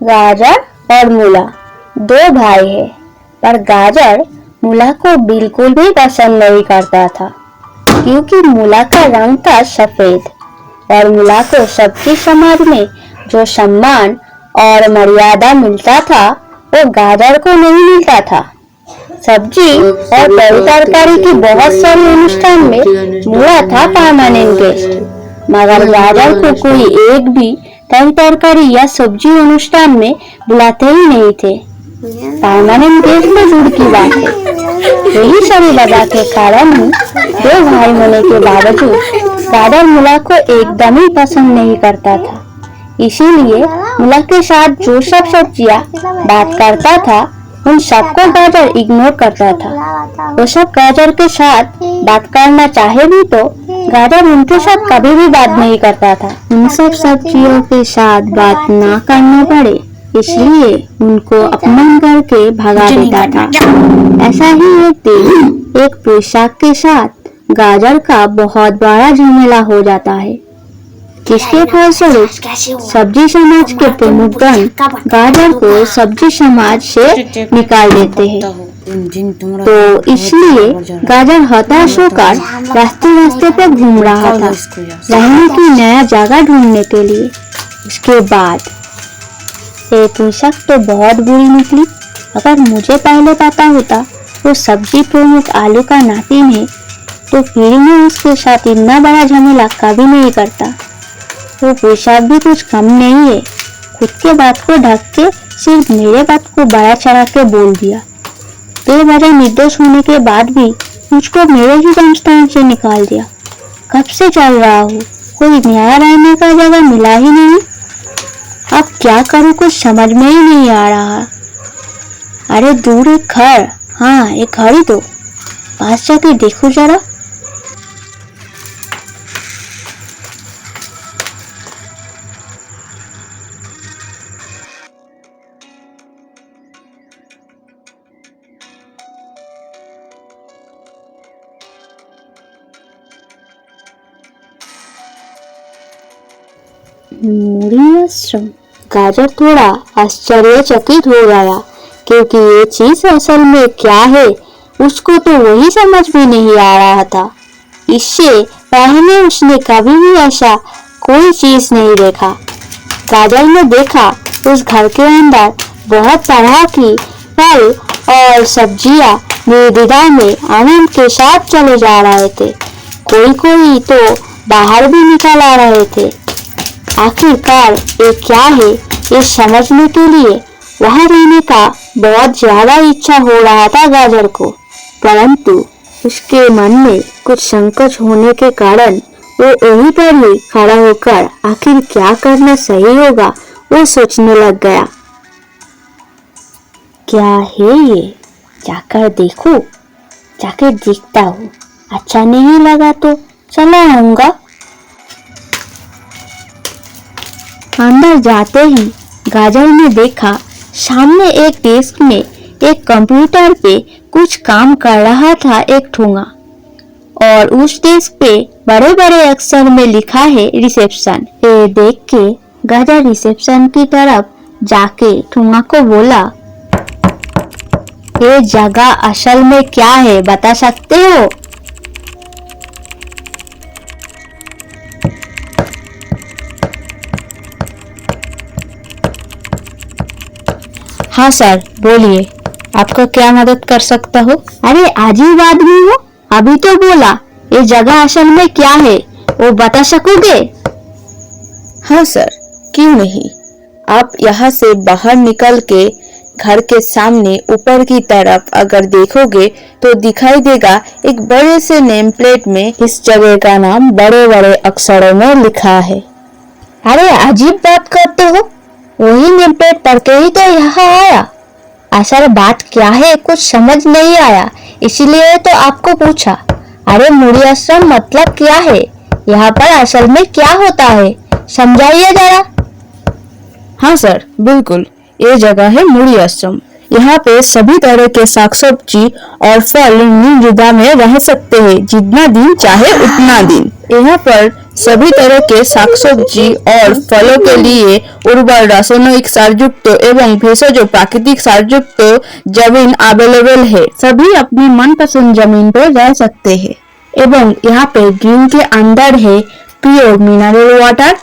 गाजर और मूला दो भाई है, पर गाजर मूला को बिल्कुल भी पसंद नहीं करता था, क्योंकि मूला का रंग था सफेद और मूला को सबके समाज में जो सम्मान और मर्यादा मिलता था वो गाजर को नहीं मिलता था। सब्जी और तरी तरकारी के बहुत सारे अनुष्ठान में मूला था परमानेंट गेस्ट, मगर गाजर को कोई एक भी तरी तरकारी या सब्जी अनुष्ठान में बुलाते ही नहीं थे। परमानेंट गेस्ट तो दूर की बात है। यही सभी वजह के कारण ही दो भाई होने के बावजूद गाजर मूला को एकदम ही पसंद नहीं करता था। इसीलिए मूला के साथ जो सब सब्जियां बात करता था उन सबको गाजर इग्नोर करता था। वो सब गाजर के साथ बात करना चाहे भी तो गाजर उनके साथ कभी भी बात नहीं करता था। उन सब सब्जियों के साथ बात ना करना पड़े इसलिए उनको अपमान करके भगा देता था। ऐसा ही एक दिन एक पोशाक के साथ गाजर का बहुत बड़ा झमेला हो जाता है, जिसके फलस्वरूप सब्जी समाज के प्रमुखगण गाजर को सब्जी समाज से निकाल देते हैं। तो इसलिए गाजर हताश होकर रास्ते रास्ते पे घूम रहा था रहने की नया जगह ढूंढने के लिए। उसके बाद ये पोशाक तो बहुत बुरी निकली। अगर मुझे पहले पता होता वो सब्जी प्रमुख आलू का नातिन है तो फिर मैं उसके साथ इतना बड़ा झमेला कभी नहीं करता। वो पोशाक भी कुछ कम नहीं है, खुद के बात को ढक के सिर्फ मेरे बात को बड़ा चढ़ा के बोल दिया। बेवजह निर्दोष होने के बाद भी मुझको मेरे ही जन्मस्थान से निकाल दिया। कब से चल रहा हूँ, कोई न्याय रहने का जगह मिला ही नहीं। अब क्या करूँ कुछ समझ में ही नहीं आ रहा। अरे दूर एक घर, हाँ एक घर ही तो, पास जाके देखो जरा। मूरी आश्रम। गाजर थोड़ा आश्चर्यचकित हो गया, क्योंकि ये चीज असल में क्या है उसको तो वही समझ भी नहीं आ रहा था। इससे पहले उसने कभी भी ऐसा कोई चीज नहीं देखा। गाजर ने देखा उस घर के अंदर बहुत तरह की फल और सब्जियां निर्द्वंद में आनंद के साथ चले जा रहे थे। कोई कोई तो बाहर भी निकल आ रहे थे। आखिरकार ये क्या है ये समझने के लिए वहां रहने का बहुत ज्यादा इच्छा हो रहा था गाजर को, परंतु उसके मन में कुछ संकोच होने के कारण वो वहीं पर ही खड़ा होकर आखिर क्या करना सही होगा वो सोचने लग गया। क्या है ये, जाकर देखूं, जाकर देखता हूँ, अच्छा नहीं लगा तो चला आऊंगा। अंदर जाते ही गाजर ने देखा सामने एक डेस्क में एक कंप्यूटर पे कुछ काम कर रहा था एक ठूंगा, और उस डेस्क पे बड़े बड़े अक्षर में लिखा है रिसेप्शन। ये देख के गाजर रिसेप्शन की तरफ जाके ठूंगा को बोला, ये जगह असल में क्या है बता सकते हो? हाँ सर बोलिए, आपका क्या मदद कर सकता हूँ? अरे अजीब आदमी हो, अभी तो बोला ये जगह असल में क्या है वो बता सकोगे? हाँ सर, क्यों नहीं। आप यहाँ से बाहर निकल के घर के सामने ऊपर की तरफ अगर देखोगे तो दिखाई देगा एक बड़े से नेम प्लेट में इस जगह का नाम बड़े बड़े अक्षरों में लिखा है। अरे अजीब बात करते हो, वही नेम प्लेट पढ़ के ही तो यहाँ आया। असल बात क्या है कुछ समझ नहीं आया, इसीलिए तो आपको पूछा। अरे मूरी आश्रम मतलब क्या है, यहाँ पर असल में क्या होता है, समझाइए जरा। हाँ सर बिल्कुल, ये जगह है मूरी आश्रम। यहाँ पे सभी तरह के साग सब्जी और फल निर्द्वंद में रह सकते हैं, जितना दिन चाहे उतना दिन। यहाँ पर सभी तरह के शाकसब्जी और फलों के लिए उर्वर रासायनिक सारयुक्त एवं भेषज प्राकृतिक सारयुक्त जमीन अवेलेबल है। सभी अपनी मनपसंद जमीन पर रह सकते हैं एवं यहाँ पे ग्रीन के अंदर है प्योर मिनरल वाटर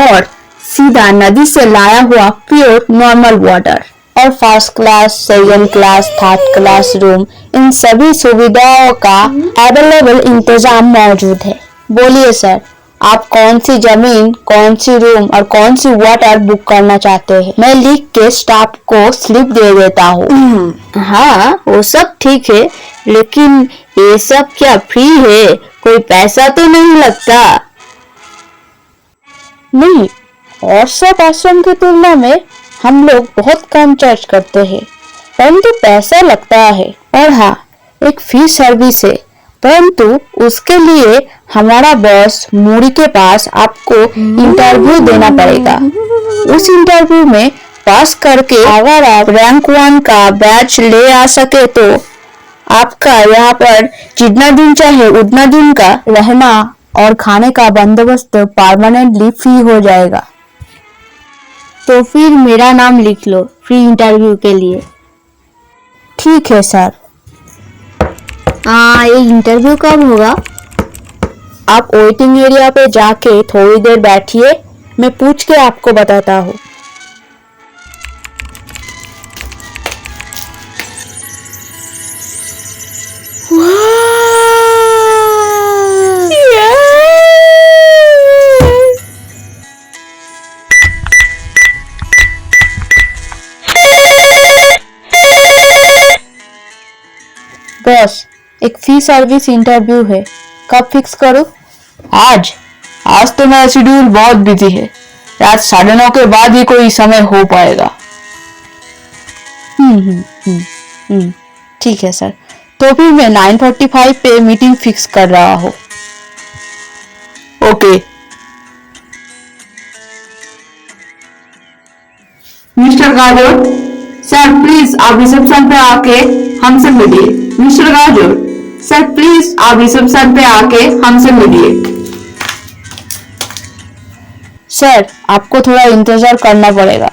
और सीधा नदी से लाया हुआ प्योर नॉर्मल वाटर और first class, second class, third class room, इन सभी सुविधाओं का अवेलेबल इंतजाम मौजूद है। बोलिए सर, आप कौन सी जमीन, कौन सी रूम और कौन सी वाटर बुक करना चाहते हैं? मैं लिख के स्टाफ को स्लिप दे देता हूँ। हाँ, वो सब ठीक है, लेकिन ये सब क्या फ्री है? कोई पैसा तो नहीं लगता? नहीं, और सब आश्रम की तुलना में हम लोग बहुत कम चार्ज करते हैं, परंतु पैसा लगता है। और हाँ, एक फी सर्विस है, परंतु उसके लिए हमारा बॉस मूरी के पास आपको इंटरव्यू देना पड़ेगा। उस इंटरव्यू में पास करके अगर आप रैंक 1 का बैच ले आ सके तो आपका यहाँ पर जितना दिन चाहे उतना दिन का रहना और खाने का बंदोबस्त परमानेंटली फ्री हो जाएगा। तो फिर मेरा नाम लिख लो फ्री इंटरव्यू के लिए। ठीक है सर। ये इंटरव्यू कब होगा? आप वेटिंग एरिया पे जाके थोड़ी देर बैठिए, मैं पूछ के आपको बताता हूँ। बॉस, एक फी सर्विस इंटरव्यू है, कब फिक्स करूं? आज तो मेरा शेड्यूल बहुत बिजी है, रात 9:30 के बाद ही कोई समय हो पाएगा। ठीक है सर, तो फिर मैं 9:45 पे मीटिंग फिक्स कर रहा हूँ। ओके। मिस्टर गाजर, सर प्लीज आप रिसेप्शन पे आके हमसे मिलिए। मिस्टर गाजर, सर प्लीज आप रिसेप्शन पे आके हमसे मिलिए। सर, आपको थोड़ा इंतजार करना पड़ेगा,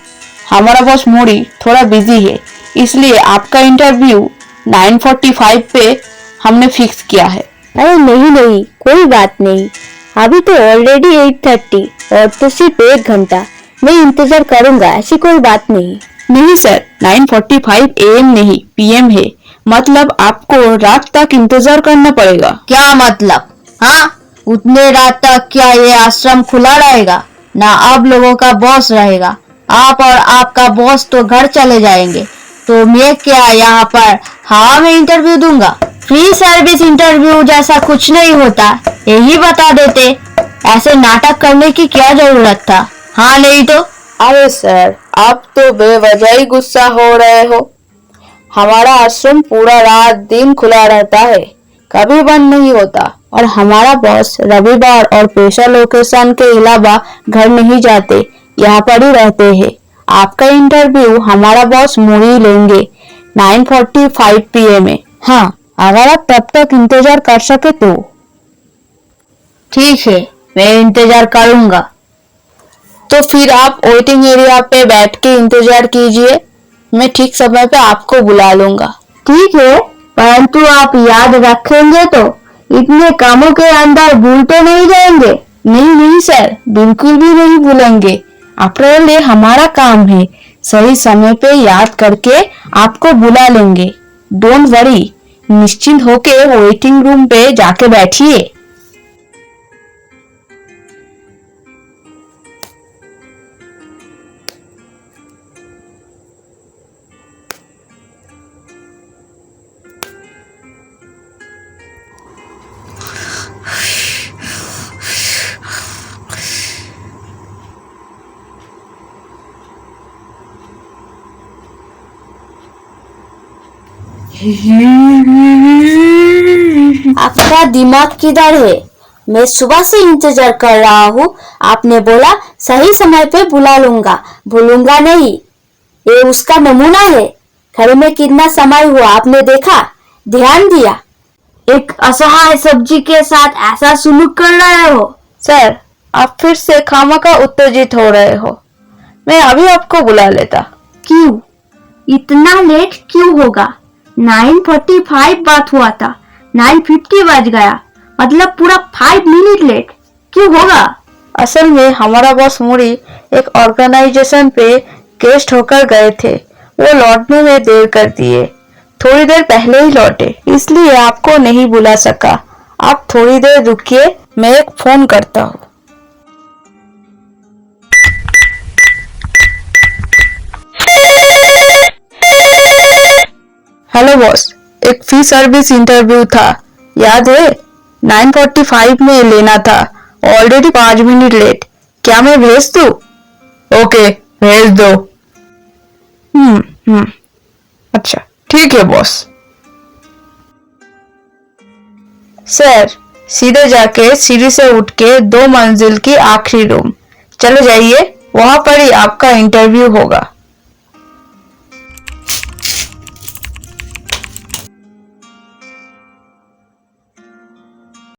हमारा बॉस मोरी थोड़ा बिजी है, इसलिए आपका इंटरव्यू 9:45 पे हमने फिक्स किया है। अरे नहीं, कोई बात नहीं, अभी तो ऑलरेडी 8:30 और तो सिर्फ 1 घंटा, मैं इंतजार करूंगा, ऐसी कोई बात नहीं। नहीं सर, 9:45 AM नहीं PM है, मतलब आपको रात तक इंतजार करना पड़ेगा। क्या मतलब? हाँ, उतने रात तक क्या ये आश्रम खुला रहेगा? ना आप लोगों का बॉस रहेगा, आप और आपका बॉस तो घर चले जाएंगे, तो मैं क्या यहाँ पर हवा में इंटरव्यू दूंगा? फ्री सर्विस इंटरव्यू जैसा कुछ नहीं होता, यही बता देते, ऐसे नाटक करने की क्या जरूरत था? हाँ नहीं तो? अरे सर, आप तो बेवजह ही गुस्सा हो रहे हो। हमारा आश्रम पूरा रात दिन खुला रहता है, कभी बंद नहीं होता, और हमारा बॉस रविवार और स्पेशल लोकेशन के अलावा घर नहीं जाते, यहाँ पर ही रहते हैं। आपका इंटरव्यू हमारा बॉस मोरी लेंगे 9:45 PM में। हाँ, अगर आप तब तक इंतजार कर सके तो। ठीक है, मैं इंतजार करूंगा। तो फिर आप वेटिंग एरिया पे बैठ के इंतजार कीजिए, मैं ठीक समय पे आपको बुला लूंगा। ठीक है, परंतु आप याद रखेंगे तो? इतने कामों के अंदर भूल तो नहीं जाएंगे? नहीं सर, बिल्कुल भी नहीं भूलेंगे। आफ्टर ऑल ये हमारा काम है, सही समय पे याद करके आपको बुला लेंगे। डोंट वरी, निश्चिंत होके वेटिंग रूम पे जाके बैठिए। आपका दिमाग किधर है? मैं सुबह से इंतजार कर रहा हूँ, आपने बोला सही समय पे बुला लूंगा, भूलूंगा नहीं। ये उसका नमूना है। घर में कितना समय हुआ आपने देखा, ध्यान दिया? एक असहाय सब्जी के साथ ऐसा सुलूक कर रहे हो? सर, आप फिर से खामखा उत्तेजित हो रहे हो। मैं अभी आपको बुला लेता। क्यों? इतना लेट क्यों होगा? 9:45 बात हुआ था, 9:50 बज गया, मतलब पूरा 5 मिनट लेट क्यों होगा? असल में हमारा बॉस मुरी एक ऑर्गेनाइजेशन पे गेस्ट होकर गए थे। वो लौटने में देर कर दिए, थोड़ी देर पहले ही लौटे, इसलिए आपको नहीं बुला सका। आप थोड़ी देर रुकिए, मैं एक फोन करता हूँ। हेलो बॉस, एक फी सर्विस इंटरव्यू था, याद है? 9:45 में लेना था, ऑलरेडी 5 मिनट लेट। क्या मैं भेज दूं? ओके, भेज दो। अच्छा ठीक है बॉस। सर, सीधे जाके सीढ़ी से उठ के 2 मंजिल की आखिरी रूम चले जाइए, वहां पर ही आपका इंटरव्यू होगा।